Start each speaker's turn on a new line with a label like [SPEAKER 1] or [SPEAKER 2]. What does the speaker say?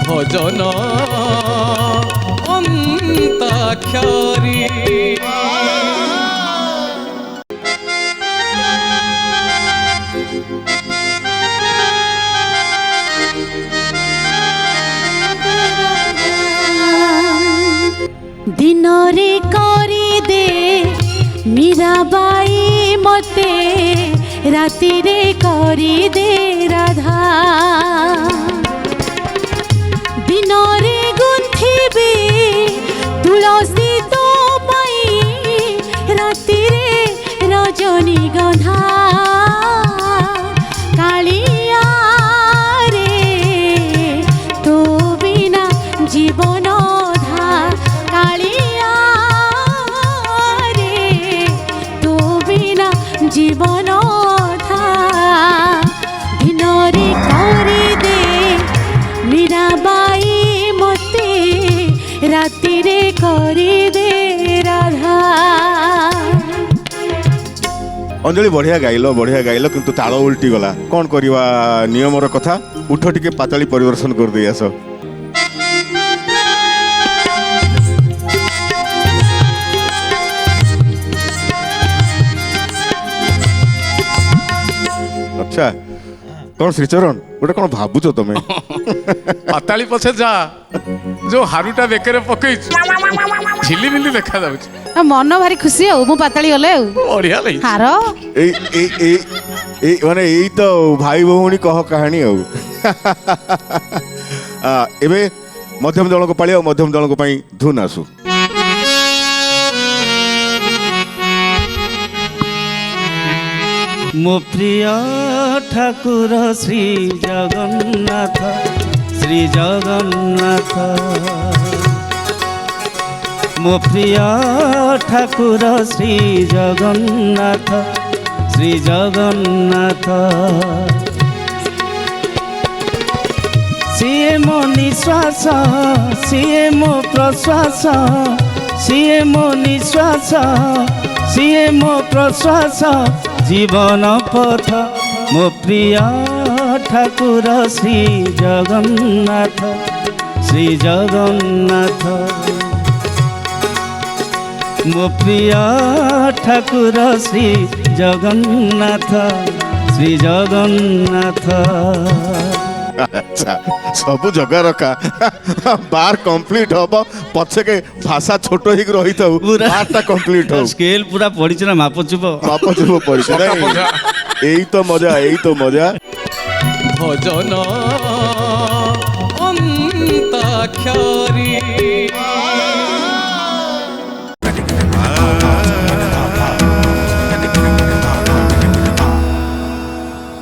[SPEAKER 1] ভজন অন্তাক্ষরী।
[SPEAKER 2] দিনরে করি দে মীরাবাই মতে, রাতিরে করি দে রাধা। দিনরে গুন্থিবি তুলসী তো পাই, রাতিরে রজনীগন্ধা। কালিয়া রে তো বিনা জীবন ধা, কালিয়া রে তো বিনা জীবন ধা। দিনরে করি দে মীরাবাই মতে, রাতিরে করি দে রাধা।
[SPEAKER 3] अंजलि बढ़िया गाइल किंतु ताल उल्टी गला कौन करवा नियमर कथा। उठ टिके पाताली परिदर्शन कर दे आस। अच्छा कौन श्रीचरण गोटे कौन भावुच तुम
[SPEAKER 1] पाताली पछे जा जो हारुटा बेकरे पकई झिलिमिली देखा जाउछ।
[SPEAKER 2] मन भारी खुशी हो मु पाताली गले
[SPEAKER 1] बढ़िया लई
[SPEAKER 2] हार
[SPEAKER 3] ए माने एई तो भाई भौणी कह कहानी हो। एबे मध्यम दल को पाली मध्यम दल को पई धुन आसु।
[SPEAKER 4] मो प्रिय ठाकुर श्री जगन्नाथ, श्री जगन्नाथ। मो प्रिय ठाकुर श्री जगन्नाथ, श्री जगन्नाथ। सिए मो निश्वास, सिए मो प्रश्वास, सिए मो निश्वास, सिए मो प्रश्वास, जीवन पथ। मो प्रिय ठाकुर श्री जगन्नाथ, श्री जगन्नाथ। मो प्रिय ठाकुर श्री जगन्नाथ, श्री जगन्नाथ।
[SPEAKER 3] अच्छा सब जगह रखा बार कंप्लीट हम पछे के भाषा छोट ही रही था बारटा कंप्लीट हो।
[SPEAKER 4] स्केल पूरा पड़ी ना मापचुप
[SPEAKER 3] पड़ी यही तो मजा यही तो मजा।
[SPEAKER 1] भजन अन्ताक्षरी।